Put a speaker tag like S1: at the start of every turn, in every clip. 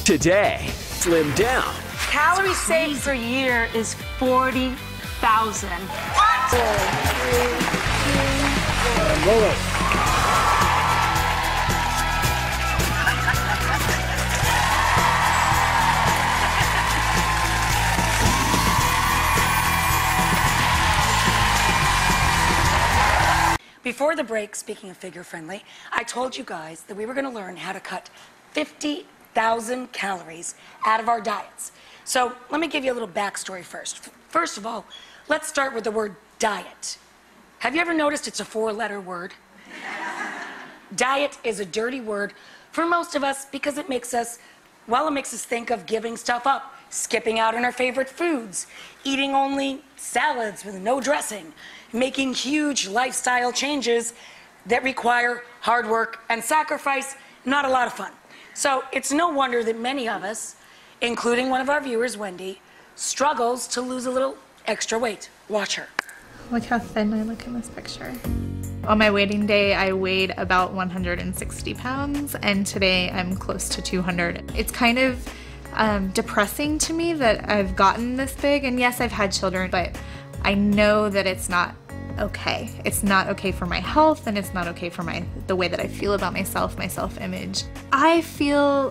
S1: Today, slim down.
S2: Calorie saved for a year is 40,000. What?
S3: 4, 3, 2, 1. Roll it.
S2: Before the break, speaking of figure friendly, I told you guys that we were going to learn how to cut 50,000 calories out of our diets. So let me give you a little backstory first. First of all, let's start with the word diet. Have you ever noticed it's a 4-letter word? Diet is a dirty word for most of us because it makes us, well, it makes us think of giving stuff up, skipping out on our favorite foods, eating only salads with no dressing, making huge lifestyle changes that require hard work and sacrifice, not a lot of fun. So it's no wonder that many of us, including one of our viewers, Wendy, struggles to lose a little extra weight. Watch her.
S4: Look how thin I look in this picture. On my weighing day, I weighed about 160 pounds, and today I'm close to 200. It's kind of depressing to me that I've gotten this big, and yes, I've had children, but I know that it's not okay. It's not okay for my health, and it's not okay for the way that I feel about myself, my self-image. I feel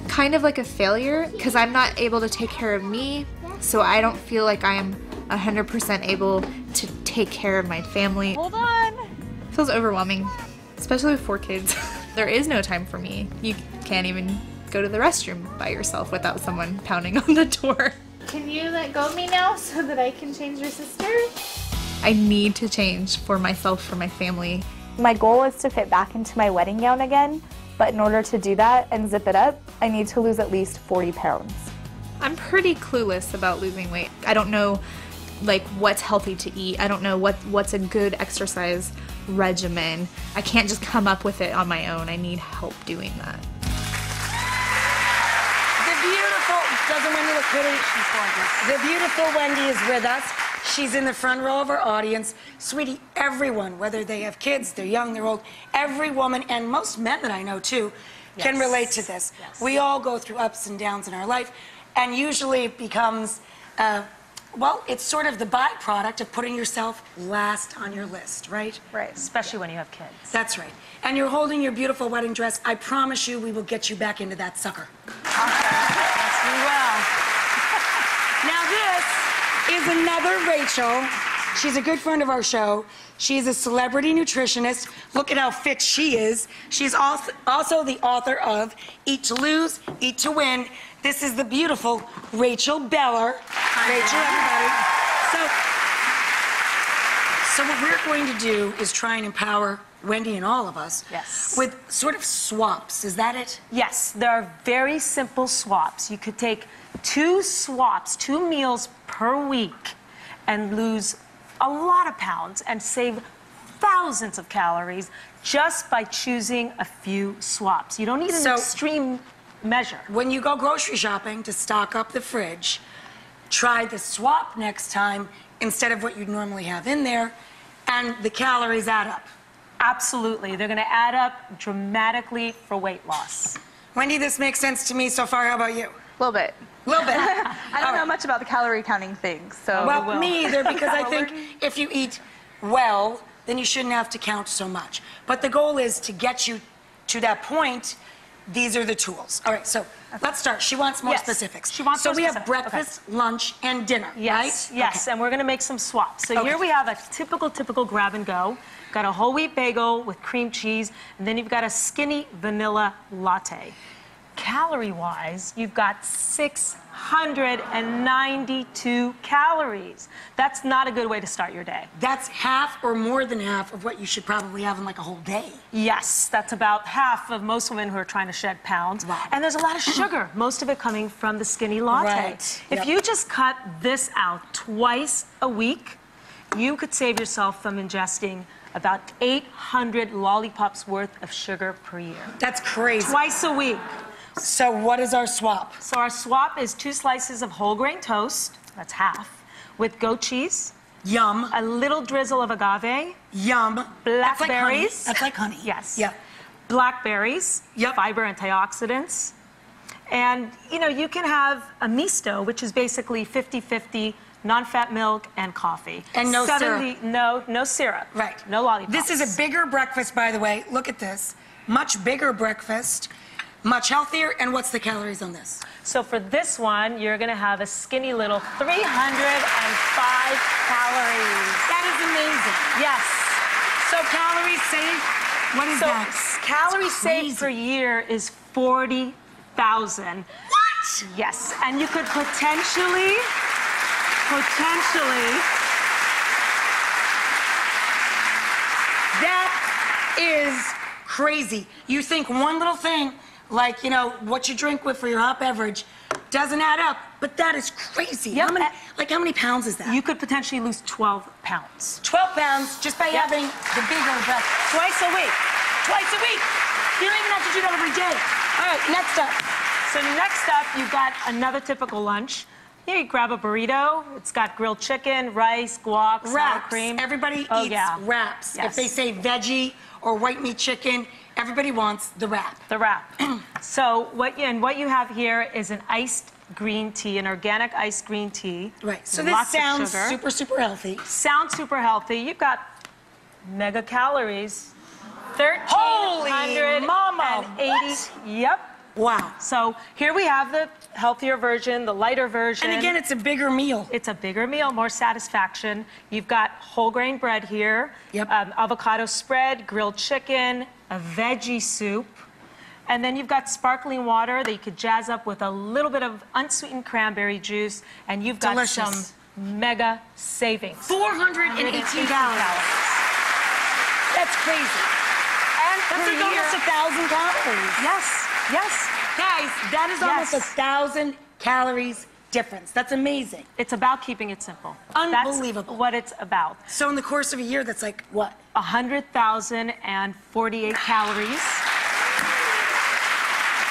S4: kind of like a failure because I'm not able to take care of me, so I don't feel like I am 100% able to take care of my family. Hold on. It feels overwhelming, especially with 4 kids. There is no time for me. You can't even go to the restroom by yourself without someone pounding on the door. Can you let go of me now so that I can change your sister? I need to change for myself, for my family.
S5: My goal is to fit back into my wedding gown again, but in order to do that and zip it up, I need to lose at least 40 pounds.
S4: I'm pretty clueless about losing weight. I don't know like what's healthy to eat. I don't know what's a good exercise regimen. I can't just come up with it on my own. I need help doing that.
S2: Doesn't Wendy look pretty? She's gorgeous. The beautiful Wendy is with us. She's in the front row of our audience. Sweetie, everyone, whether they have kids, they're young, they're old, every woman, and most men that I know too, can relate to this. Yes. We all go through ups and downs in our life, and usually it becomes, well, it's sort of the byproduct of putting yourself last on your list, right?
S6: Right, especially when you have kids.
S2: That's right. And you're holding your beautiful wedding dress. I promise you we will get you back into that sucker.
S6: Yes, we will.
S2: Now this is another Rachael. She's a good friend of our show. She's a celebrity nutritionist. Look at how fit she is. She's also the author of Eat to Lose, Eat to Win. This is the beautiful Rachael Beller. Rachael, everybody. So what we're going to do is try and empower Wendy and all of us with sort of swaps. Is that it?
S6: Yes, there are very simple swaps. You could take 2 swaps, 2 meals per week, and lose a lot of pounds and save thousands of calories just by choosing a few swaps. You don't need an extreme measure.
S2: When you go grocery shopping to stock up the fridge, try the swap next time instead of what you'd normally have in there, and the calories add up.
S6: Absolutely. They're going to add up dramatically for weight loss.
S2: Wendy, this makes sense to me so far. How about you?
S5: A little bit.
S2: A little bit.
S5: I don't know much about the calorie counting thing, so...
S2: Well, me either, because I think if you eat well, then you shouldn't have to count so much. But the goal is to get you to that point. These are the tools. All right, so let's start. She wants more specifics.
S6: She wants
S2: so
S6: more
S2: we have
S6: specifics.
S2: breakfast, lunch, and dinner,
S6: yes,
S2: right?
S6: Yes, and we're going to make some swaps. So here we have a typical grab and go. Got a whole wheat bagel with cream cheese, and then you've got a skinny vanilla latte. Calorie-wise, you've got 692 calories. That's not a good way to start your day.
S2: That's half or more than half of what you should probably have in like a whole day.
S6: Yes, that's about half of most women who are trying to shed pounds.
S2: Wow.
S6: And there's a lot of sugar, most of it coming from the skinny latte.
S2: Right.
S6: If you just cut this out twice a week, you could save yourself from ingesting about 800 lollipops worth of sugar per year.
S2: That's crazy.
S6: Twice a week.
S2: So what is our swap?
S6: So our swap is 2 slices of whole grain toast, that's half, with goat cheese.
S2: Yum.
S6: A little drizzle of agave.
S2: Yum.
S6: Blackberries.
S2: That's like honey.
S6: Yes.
S2: Yeah.
S6: blackberries,
S2: Yep.
S6: fiber, antioxidants. And, you know, you can have a misto, which is basically 50-50 non-fat milk and coffee.
S2: And no syrup.
S6: No syrup.
S2: Right.
S6: No lollipops.
S2: This is a bigger breakfast, by the way. Look at this. Much bigger breakfast, much healthier. And what's the calories on this?
S6: So for this one, you're going to have a skinny little 305 calories.
S2: That is amazing.
S6: Yes.
S2: So calories saved, what is
S6: So
S2: that?
S6: calories saved
S2: crazy.
S6: per year is 40,000.
S2: What?
S6: Yes, and you could potentially,
S2: That is crazy. You think one little thing, like, you know, what you drink with for your hot beverage, doesn't add up, but that is crazy.
S6: Yep.
S2: How many pounds is that?
S6: you could potentially lose 12 pounds.
S2: 12 pounds just by
S6: Yep.
S2: having the bigger breakfast.
S6: Twice a week.
S2: Twice a week. You don't even have to do that every day. All right, next up.
S6: So next up, you've got another typical lunch. Here you grab a burrito. It's got grilled chicken, rice, guac, sour
S2: Wraps.
S6: cream.
S2: Everybody
S6: Oh,
S2: eats
S6: yeah.
S2: wraps.
S6: Yes.
S2: If they say veggie or white meat chicken, everybody wants the wrap.
S6: The wrap. So what you have here is an iced green tea, an organic iced green tea.
S2: Right. So
S6: with
S2: this
S6: lots of
S2: sounds
S6: sugar.
S2: super, super healthy.
S6: Sounds super healthy. You've got mega calories.
S2: Holy
S6: 1,380.
S2: mama, what?
S6: Yep.
S2: Wow.
S6: So here we have the healthier version, the lighter version.
S2: And again, it's a bigger meal.
S6: It's a bigger meal, more satisfaction. You've got whole grain bread here,
S2: Yep.
S6: Avocado spread, grilled chicken, a veggie soup, and then you've got sparkling water that you could jazz up with a little bit of unsweetened cranberry juice, and you've got
S2: Delicious.
S6: some mega savings.
S2: 418 calories. That's crazy.
S6: And
S2: That's
S6: per
S2: like almost
S6: year-
S2: 1,000 calories.
S6: Yes, yes.
S2: Guys, that is almost
S6: Yes.
S2: 1,000 calories difference. That's amazing.
S6: It's about keeping it simple.
S2: Unbelievable.
S6: That's what it's about.
S2: So in the course of a year, that's like what?
S6: 100,048 calories.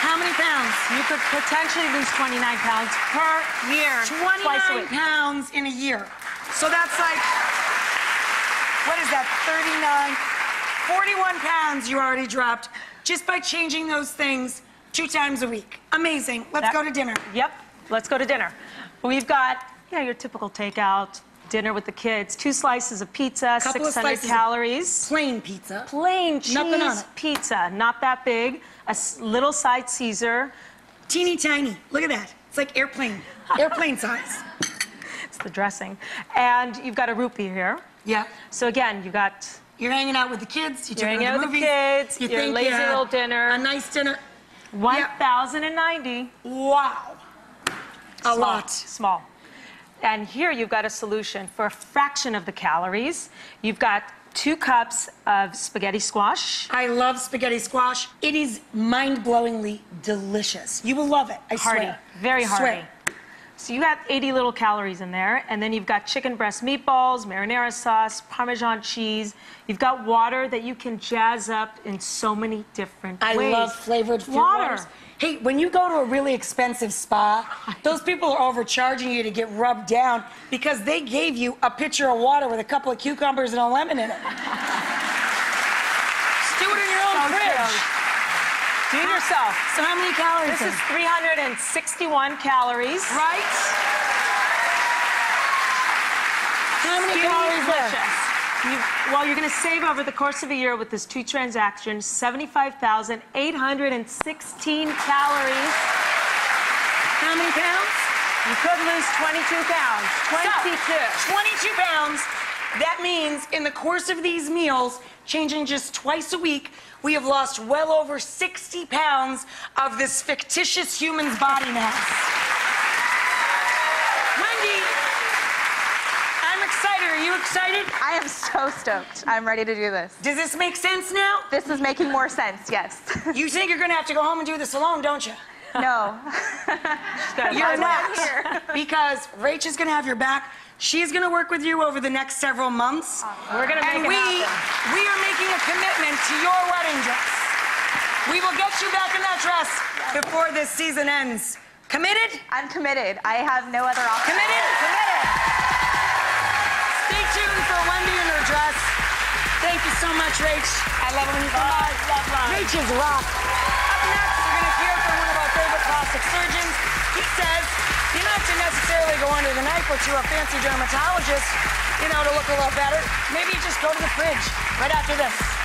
S2: How many pounds?
S6: You could potentially lose 29 pounds per year.
S2: 29
S6: twice a week.
S2: pounds in a year. So that's like, what is that, 39? 41 pounds you already dropped just by changing those things 2 times a week. Amazing. Let's go to dinner.
S6: Yep, let's go to dinner. We've got, your typical takeout, dinner with the kids, 2 slices of pizza,
S2: Couple of
S6: 600
S2: slices of
S6: calories.
S2: Plain pizza.
S6: Plain cheese
S2: Nothing on it.
S6: pizza, not that big. A little side Caesar.
S2: Teeny tiny. Look at that. It's like airplane size.
S6: It's the dressing. And you've got a rupee here.
S2: Yeah.
S6: So again, you got
S2: You're hanging out with the kids. You took
S6: You're
S2: her to
S6: hanging out
S2: the
S6: with the
S2: movies.
S6: kids,
S2: You
S6: your
S2: think
S6: lazy
S2: you had
S6: little dinner.
S2: A nice dinner.
S6: 1,090.
S2: Wow. A lot.
S6: Small. And here you've got a solution for a fraction of the calories. You've got 2 cups of spaghetti squash.
S2: I love spaghetti squash. It is mind-blowingly delicious. You will love it, I
S6: Hearty,
S2: swear.
S6: very hearty.
S2: Swear.
S6: So you got 80 little calories in there, and then you've got chicken breast meatballs, marinara sauce, Parmesan cheese. You've got water that you can jazz up in so many different
S2: I
S6: ways.
S2: love flavored fruit
S6: Water.
S2: waters. Hey, when you go to a really expensive spa, those people are overcharging you to get rubbed down because they gave you a pitcher of water with a couple of cucumbers and a lemon in it. Just do it in your own fridge.
S6: Do it yourself.
S2: So how many calories?
S6: This is 361 calories.
S2: right? How many
S6: Skinny
S2: calories there?
S6: delicious. Well, you're going to save over the course of a year with this 2 transactions 75,816 calories.
S2: How many pounds?
S6: You could lose 22 pounds. 22.
S2: So, 22 pounds. That means in the course of these meals, changing just twice a week, we have lost well over 60 pounds of this fictitious human's body mass. Wendy, I'm excited. Are you excited?
S5: I am so stoked. I'm ready to do this.
S2: Does this make sense now?
S5: This is making more sense, yes.
S2: You think you're going to have to go home and do this alone, don't you?
S5: No.
S2: You're not here. Because Rach is going to have your back. She's going to work with you over the next several months.
S6: We're going to make
S2: And
S6: it happen.
S2: we are making a commitment to your wedding dress. We will get you back in that dress before this season ends. Committed?
S5: I'm committed. I have no other option.
S2: Committed? Committed. Stay tuned for Wendy and her dress. Thank you so much. much, Rach. I love it when you come by. Rach is rock. Up next, we're going to hear from one of our favorite plastic surgeons. He says you don't have to necessarily go under the knife or to a fancy dermatologist, you know, to look a little better. Maybe you just go to the fridge right after this.